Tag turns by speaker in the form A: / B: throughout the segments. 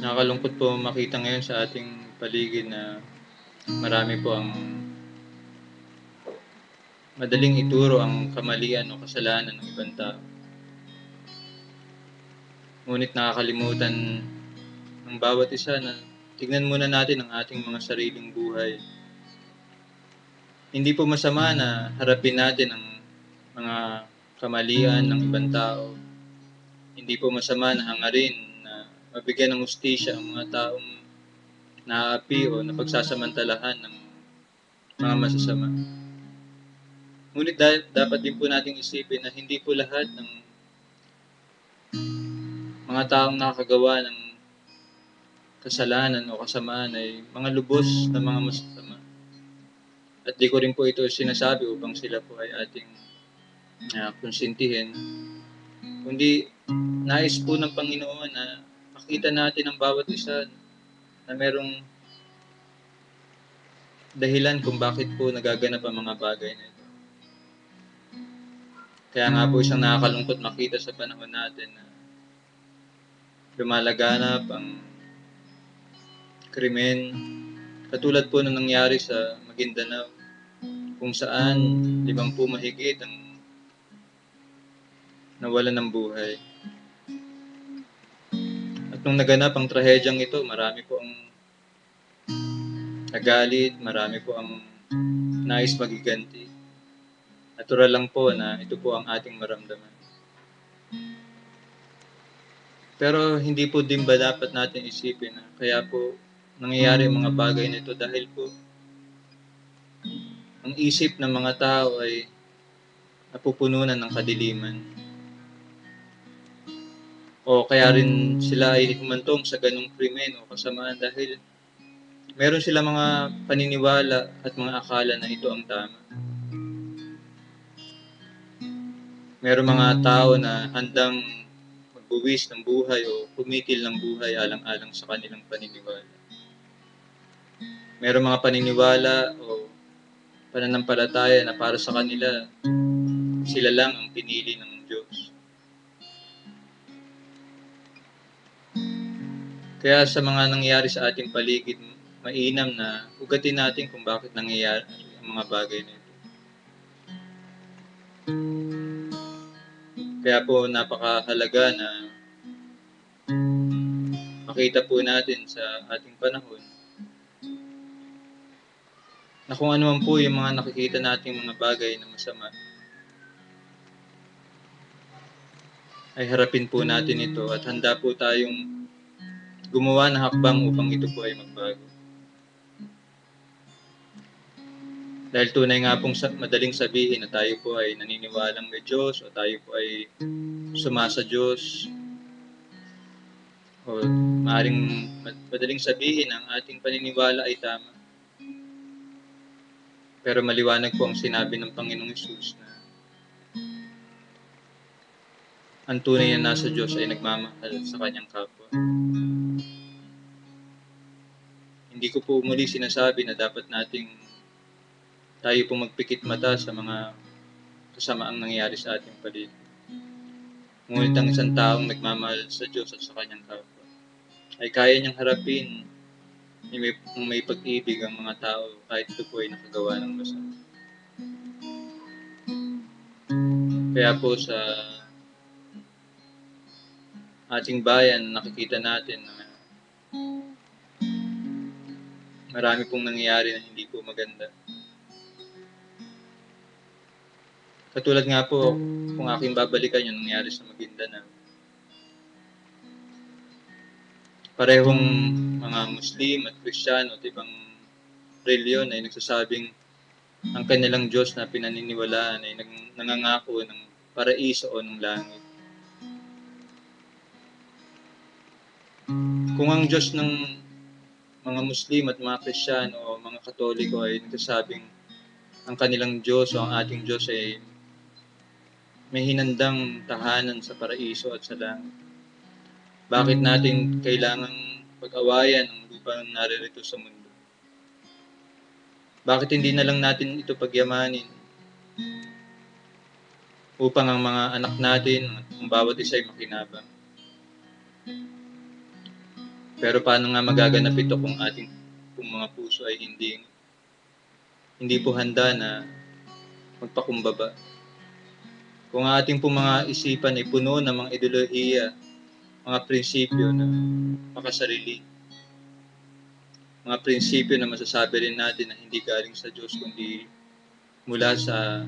A: Nakakalungkot po makita ngayon sa ating paligid na marami po ang madaling ituro ang kamalian o kasalanan ng ibang tao. Ngunit nakakalimutan ng bawat isa na tignan muna natin ang ating mga sariling buhay. Hindi po masama na harapin natin ang mga kamalian ng ibang tao. Hindi po masama na hangarin na mabigyan ng hustisya ang mga taong naaapi o napagsasamantalahan ng mga masasama. Ngunit dapat din po nating isipin na hindi po lahat ng mga taong nakakagawa ng kasalanan o kasamaan ay mga lubos na mga masasama. At di ko rin po ito sinasabi upang sila po ay ating konsintihin. Kundi nais po ng Panginoon na makita natin ang bawat isa na merong dahilan kung bakit po nagaganap ang mga bagay na ito. Kaya nga po isang nakakalungkot makita sa panahon natin na lumalaganap ang krimen, katulad po na nangyari sa Maguindanao, kung saan 50 mahigit ang nawalan ng buhay. At nung naganap ang trahedyang ito, marami po ang nagalit, marami po ang nais magiganti. Natural lang po na ito po ang ating maramdaman. Pero hindi po din ba dapat natin isipin na kaya po nangyayari ang mga bagay na ito dahil po ang isip ng mga tao ay napupununan ng kadiliman. O kaya rin sila ay humantong sa ganong krimen o kasamaan dahil meron sila mga paniniwala at mga akala na ito ang tama. Meron mga tao na handang magbuwis ng buhay o kumitil ng buhay alang-alang sa kanilang paniniwala. Meron mga paniniwala o pananampalataya na para sa kanila, sila lang ang pinili ng Diyos. Kaya sa mga nangyayari sa ating paligid, mainam na ugatin natin kung bakit nangyayari ang mga bagay na ito. Kaya po napakahalaga na makita po natin sa ating panahon na kung ano man po yung mga nakikita nating mga bagay na masama, ay harapin po natin ito at handa po tayong gumawa ng hakbang upang ito po ay magbago. Dahil tunay nga pong madaling sabihin na tayo po ay naniniwalang may Diyos o tayo po ay sumasa Diyos. O maaaring madaling sabihin ang ating paniniwala ay tama. Pero maliwanag po ang sinabi ng Panginoong Hesus na ang tunay na nasa Diyos ay nagmamahal sa kanyang kapwa. Hindi ko po muli sinasabi na dapat nating tayo po magpikit mata sa mga kasamaang nangyayari sa ating paligid. Ngunit ang isang taong nagmamahal sa Diyos at sa kanyang kapwa ay kaya niyang harapin ng may pag-ibig ang mga tao kahit ito po ay nakagawa ng masama. Kaya po sa ating bayan, nakikita natin na marami pong nangyayari na hindi po maganda. Katulad nga po, kung aking babalikan yung nangyari sa Maguindanao. Parehong mga Muslim at Kristiyano at ibang reliyon ay nagsasabing ang kanilang Diyos na pinaniniwalaan ay nangangako ng paraiso o ng langit. Kung ang Diyos ng mga Muslim at mga Kristiyano o mga Katoliko ay nagsasabing ang kanilang Diyos o ang ating Diyos ay may hinandang tahanan sa paraiso at sa langit, bakit natin kailangang pag-awayan ang lupang naririto sa mundo? Bakit hindi na lang natin ito pagyamanin upang ang mga anak natin, ang bawat isa ay makinabang? Pero paano nga magaganap ito kung ating kung mga puso ay hindi po handa na magpakumbaba? Kung ang ating po mga isipan ay puno ng mga ideolohiya, mga prinsipyo na makasarili, mga prinsipyo na masasabi rin natin na hindi galing sa Diyos kundi mula sa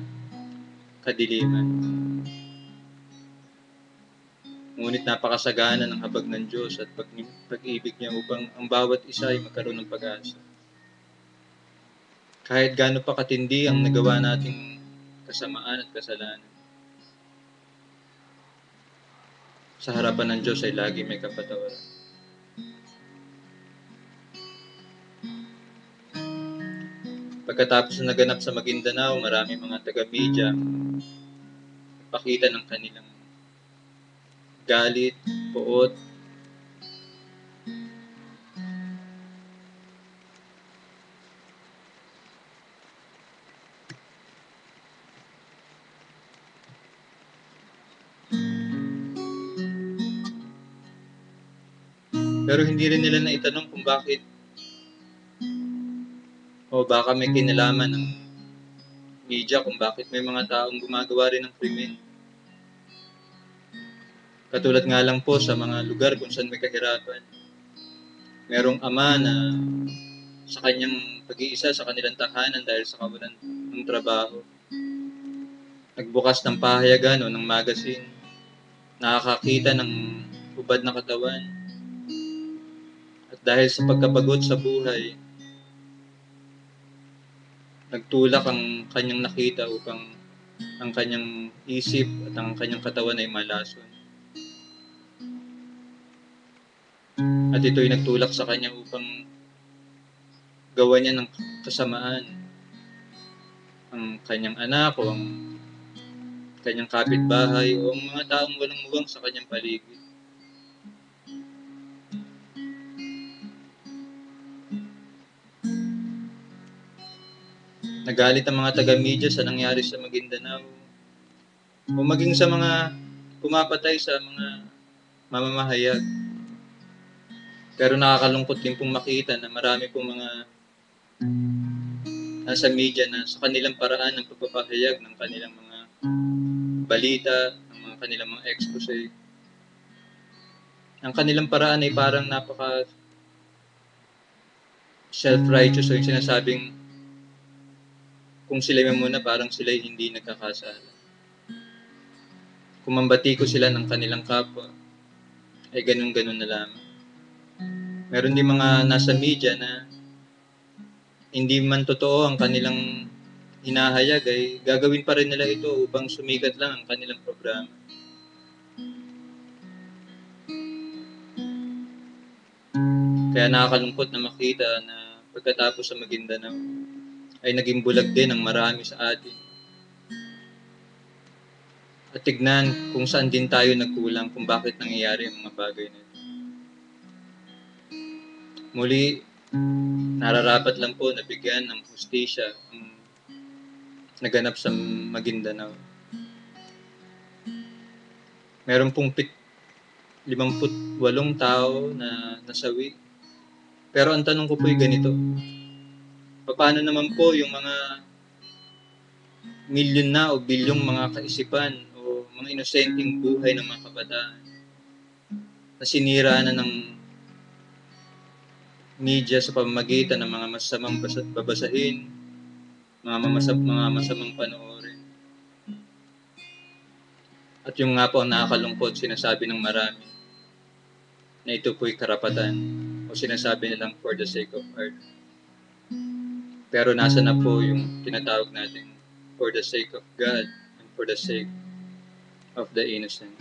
A: kadiliman. Ngunit napakasagana ng habag ng Diyos at pag-ibig niya upang ang bawat isa ay magkaroon ng pag-asa. Kahit gaano pa katindi ang nagawa nating kasamaan at kasalanan, sa harapan ng Diyos ay lagi may kapatawaran. Pagkatapos na naganap sa Maguindanao, marami mga taga-media nagpakita ng kanilang galit, poot, pero hindi rin nila naitanong kung bakit o baka may kinalaman ng media kung bakit may mga taong gumagawa rin ng krimen. Katulad nga lang po sa mga lugar kung saan may kahirapan. Merong ama na sa kanyang pag-iisa sa kanilang tahanan dahil sa kawalan ng trabaho, nagbukas ng pahayagan o ng magazine, nakakakita ng hubad na katawan, at dahil sa pagkapagod sa buhay, nagtulak ang kanyang nakita upang ang kanyang isip at ang kanyang katawan ay malason. At ito'y nagtulak sa kanya upang gawa niya ng kasamaan ang kanyang anak o ang kanyang kapitbahay o ang mga taong walang muwang sa kanyang paligid. Nagalit ang mga taga-media sa nangyari sa Maguindanao o maging sa mga pumapatay sa mga mamamahayag. Pero nakakalungkot din pong makita na marami pong mga nasa media na sa kanilang paraan ng pagpapahayag ng kanilang mga balita, ng mga kanilang mga expose, ang kanilang paraan ay parang napaka self-righteous o yung sinasabing kung sila muna parang sila hindi nagkakasala. Kung mambatiko sila ng kanilang kapwa, ay ganun-ganun na lamang. Meron din mga nasa media na hindi man totoo ang kanilang hinahayag ay gagawin pa rin nila ito upang sumikat lang ang kanilang programa. Kaya nakakalungkot na makita na pagkatapos sa Maguindanao ay naging bulag din ang marami sa atin. At tignan kung saan din tayo nagkulang, kung bakit nangyayari ang mga bagay na ito. Muli, nararapat lang po na bigyan ng hustisya ang naganap sa Maguindanao. Meron pong 58 tao na nasawi. Pero ang tanong ko po ay ganito, paano naman po yung mga milyon na o bilyong mga kaisipan o mga inosenteng buhay ng mga kabataan na sinira na ng media sa pamamagitan ng mga masamang babasahin, mga masamang panoorin. At yung nga po ang nakakalungkot, sinasabi ng marami na ito po'y karapatan o sinasabi nilang for the sake of art. Pero nasa na po yung tinatawag natin for the sake of God and for the sake of the innocent.